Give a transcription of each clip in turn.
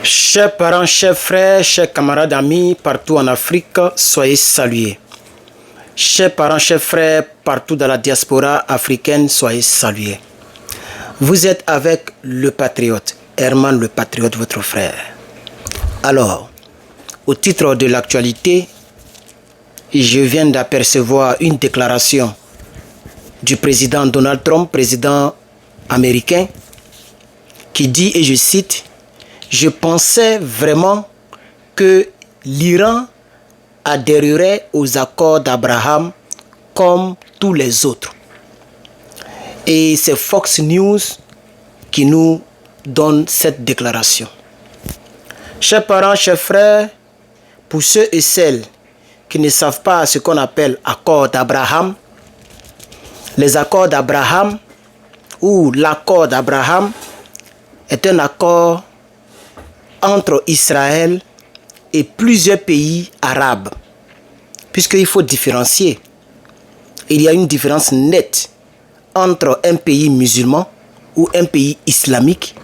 Chers parents, chers frères, chers camarades, amis, partout en Afrique, soyez salués. Chers parents, chers frères, partout dans la diaspora africaine, soyez salués. Vous êtes avec le patriote, Herman le patriote, votre frère. Alors, au titre de l'actualité, je viens d'apercevoir une déclaration du président Donald Trump, président américain, qui dit, et je cite, « Je pensais vraiment que l'Iran adhérerait aux accords d'Abraham comme tous les autres. » Et c'est Fox News qui nous donne cette déclaration. Chers parents, chers frères, pour ceux et celles qui ne savent pas ce qu'on appelle accord d'Abraham, les accords d'Abraham ou l'accord d'Abraham est un accord entre Israël et plusieurs pays arabes, puisqu'il faut différencier. Il y a une différence nette entre un pays musulman ou un pays islamique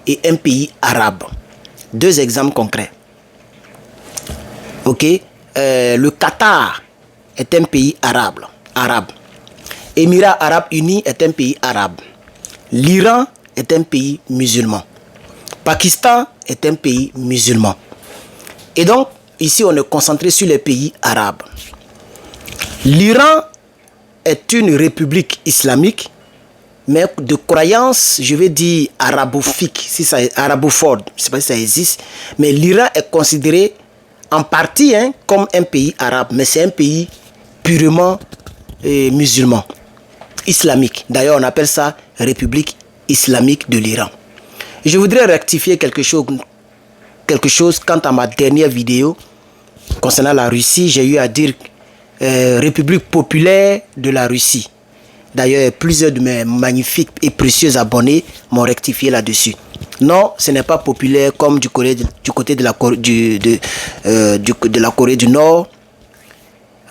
et un pays arabe. Deux exemples concrets. Ok, le Qatar est un pays arabe. Émirats arabes unis est un pays arabe. L'Iran est un pays musulman. Pakistan est un pays musulman. Et donc, ici, on est concentré sur les pays arabes. L'Iran est une république islamique, mais de croyance, je vais dire arabophique, arabophobe, je ne sais pas si ça existe, mais l'Iran est considéré en partie comme un pays arabe, mais c'est un pays purement musulman, islamique. D'ailleurs, on appelle ça République islamique de l'Iran. Je voudrais rectifier quelque chose quant à ma dernière vidéo concernant la Russie. J'ai eu à dire République populaire de la Russie. D'ailleurs, plusieurs de mes magnifiques et précieux abonnés m'ont rectifié là-dessus. Non, ce n'est pas populaire comme du côté de la Corée du Nord.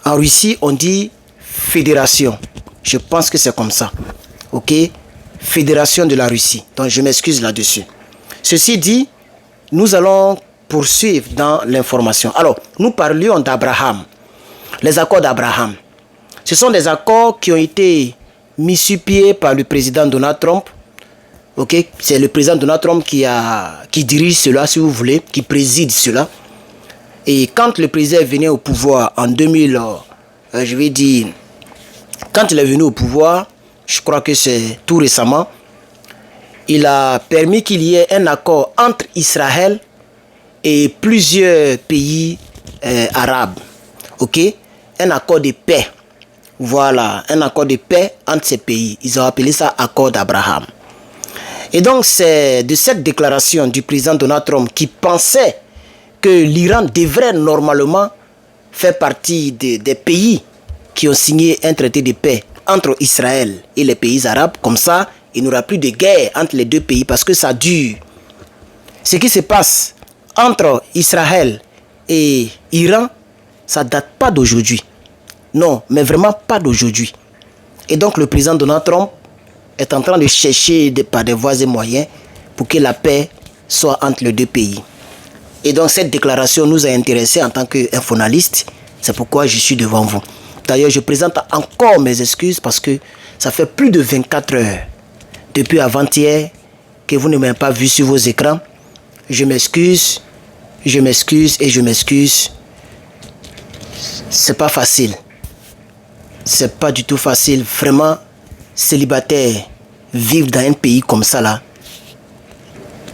En Russie, on dit fédération. Je pense que c'est comme ça. Ok? Fédération de la Russie. Donc, je m'excuse là-dessus. Ceci dit, nous allons poursuivre dans l'information. Alors, nous parlions d'Abraham. Les accords d'Abraham. Ce sont des accords qui ont été mis sur pied par le président Donald Trump. Ok, c'est le président Donald Trump qui dirige cela, si vous voulez, qui préside cela. Et quand le président est venu au pouvoir en 2000, je vais dire, quand il est venu au pouvoir, je crois que c'est tout récemment, il a permis qu'il y ait un accord entre Israël et plusieurs pays arabes. Ok, un accord de paix. Voilà, un accord de paix entre ces pays. Ils ont appelé ça accord d'Abraham. Et donc, c'est de cette déclaration du président Donald Trump qui pensait que l'Iran devrait normalement faire partie des pays qui ont signé un traité de paix entre Israël et les pays arabes. Comme ça, il n'y aura plus de guerre entre les deux pays parce que ça dure. Ce qui se passe entre Israël et Iran, ça ne date pas d'aujourd'hui. Non, mais vraiment pas d'aujourd'hui. Et donc le président Donald Trump est en train de chercher par des voies et moyens pour que la paix soit entre les deux pays. Et donc cette déclaration nous a intéressés en tant qu'infonalistes. C'est pourquoi je suis devant vous. D'ailleurs, je présente encore mes excuses parce que ça fait plus de 24 heures depuis avant-hier que vous ne m'avez pas vu sur vos écrans. Je m'excuse et je m'excuse. C'est pas facile. C'est pas du tout facile. Vraiment, célibataire, vivre dans un pays comme ça là,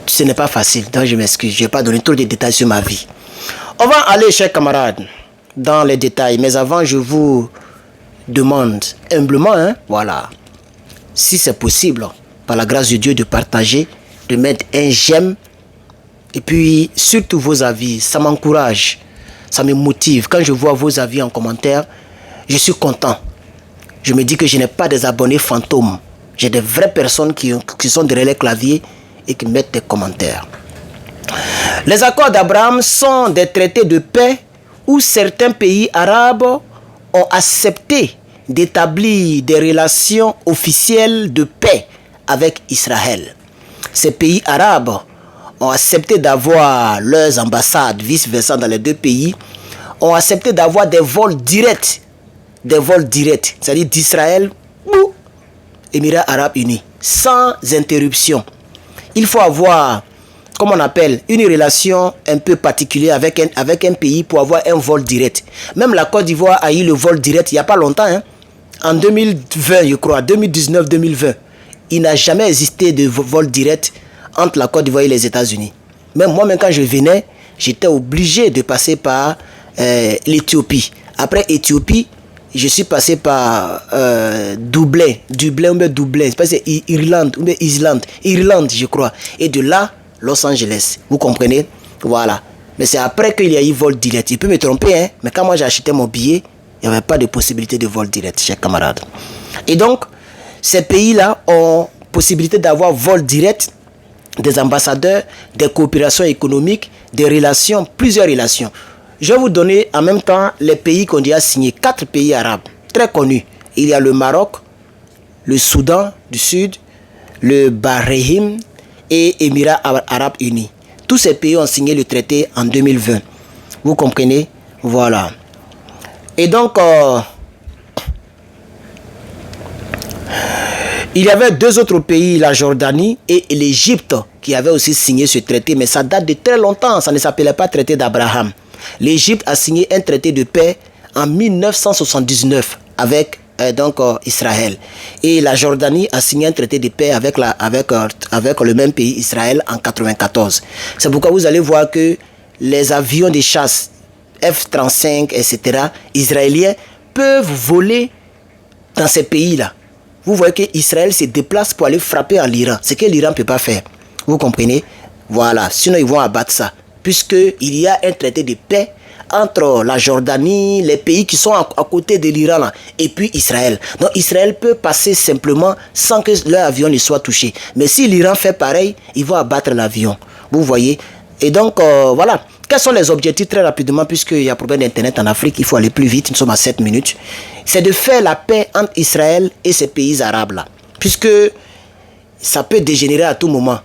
ce n'est pas facile. Donc je m'excuse. Je ne vais pas donner trop de détails sur ma vie. On va aller, chers camarades, dans les détails. Mais avant, je vous demande humblement, voilà, si c'est possible, par la grâce de Dieu, de partager, de mettre un j'aime. Et puis, surtout vos avis. Ça m'encourage. Ça me motive. Quand je vois vos avis en commentaire, je suis content. Je me dis que je n'ai pas des abonnés fantômes. J'ai des vraies personnes qui sont derrière les claviers et qui mettent des commentaires. Les accords d'Abraham sont des traités de paix où certains pays arabes ont accepté d'établir des relations officielles de paix avec Israël. Ces pays arabes ont accepté d'avoir leurs ambassades, vice-versa dans les deux pays, ont accepté d'avoir des vols directs, c'est-à-dire d'Israël ou Émirats Arabes Unis, sans interruption. Il faut avoir, comme on appelle, une relation un peu particulière avec un pays pour avoir un vol direct. Même la Côte d'Ivoire a eu le vol direct il n'y a pas longtemps, hein. En 2020, je crois, 2019-2020, il n'a jamais existé de vol direct entre la Côte d'Ivoire et les États-Unis. Même moi-même, quand je venais, j'étais obligé de passer par l'Éthiopie. Après Éthiopie, je suis passé par Dublin, c'est pas c'est Irlande, Irlande, je crois. Et de là, Los Angeles. Vous comprenez? Voilà. Mais c'est après qu'il y a eu vol direct. Il peut me tromper, hein, mais quand moi j'ai acheté mon billet, il n'y avait pas de possibilité de vol direct, chers camarades. Et donc, ces pays-là ont possibilité d'avoir vol direct, des ambassadeurs, des coopérations économiques, des relations, plusieurs relations. Je vais vous donner en même temps les pays qu'on a signés, 4 pays arabes très connus. Il y a le Maroc, le Soudan du Sud, le Bahreïn et Émirats Arabes Unis. Tous ces pays ont signé le traité en 2020. Vous comprenez? Voilà. Et donc, il y avait 2 autres pays, la Jordanie et l'Égypte, qui avaient aussi signé ce traité, mais ça date de très longtemps, ça ne s'appelait pas traité d'Abraham. L'Égypte a signé un traité de paix en 1979 avec Israël. Et la Jordanie a signé un traité de paix avec le même pays, Israël, en 1994. C'est pourquoi vous allez voir que les avions de chasse F-35, etc., israéliens, peuvent voler dans ces pays-là. Vous voyez qu'Israël se déplace pour aller frapper en Iran, ce que l'Iran ne peut pas faire. Vous comprenez? Voilà, sinon ils vont abattre ça. Puisqu'il y a un traité de paix entre la Jordanie, les pays qui sont à côté de l'Iran là, et puis Israël. Donc Israël peut passer simplement sans que leur avion ne soit touché. Mais si l'Iran fait pareil, ils vont abattre l'avion. Vous voyez? Et donc, voilà. Quels sont les objectifs très rapidement, puisqu'il y a problème d'Internet en Afrique, il faut aller plus vite, nous sommes à 7 minutes. C'est de faire la paix entre Israël et ces pays arabes là. Puisque ça peut dégénérer à tout moment.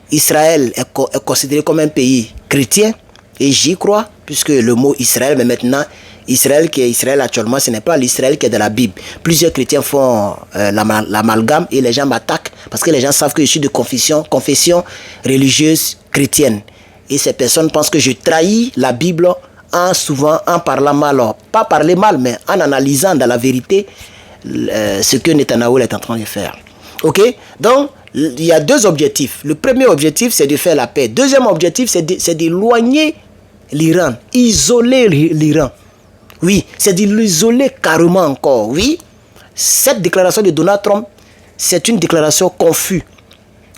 Israël est considéré comme un pays chrétien, et j'y crois, puisque le mot Israël, mais maintenant, Israël qui est Israël actuellement, ce n'est pas l'Israël qui est dans la Bible. Plusieurs chrétiens font l'amalgame et les gens m'attaquent parce que les gens savent que je suis de confession religieuse chrétienne. Et ces personnes pensent que je trahis la Bible en parlant mal. Pas parler mal, mais en analysant dans la vérité ce que Netanyahou est en train de faire. Ok? Donc, il y a 2 objectifs. Le premier objectif, c'est de faire la paix. Deuxième objectif, c'est d'éloigner l'Iran, isoler l'Iran. Oui, c'est de l'isoler carrément encore. Oui, cette déclaration de Donald Trump, c'est une déclaration confuse.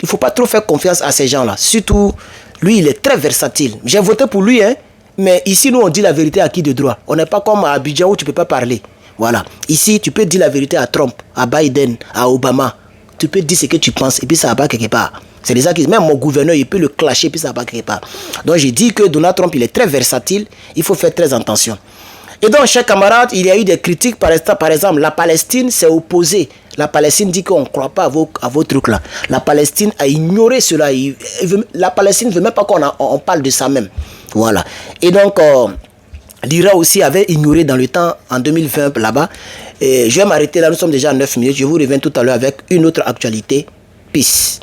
Il ne faut pas trop faire confiance à ces gens-là. Surtout, lui, il est très versatile. J'ai voté pour lui, hein. Mais ici, nous, on dit la vérité à qui de droit. On n'est pas comme à Abidjan où tu ne peux pas parler. Voilà. Ici, tu peux dire la vérité à Trump, à Biden, à Obama. Tu peux dire ce que tu penses et puis ça va pas quelque part. C'est des gens qui, même mon gouverneur, il peut le clasher et puis ça va pas quelque part. Donc, j'ai dit que Donald Trump, il est très versatile. Il faut faire très attention. Et donc, chers camarades, il y a eu des critiques. Par exemple, la Palestine s'est opposée. La Palestine dit qu'on ne croit pas à vos trucs là. La Palestine a ignoré cela. La Palestine ne veut même pas qu'on parle de ça même. Voilà. Et donc, l'Iran aussi avait ignoré dans le temps, en 2020 là-bas. Et je vais m'arrêter là, nous sommes déjà à 9 minutes. Je vous reviens tout à l'heure avec une autre actualité. Peace.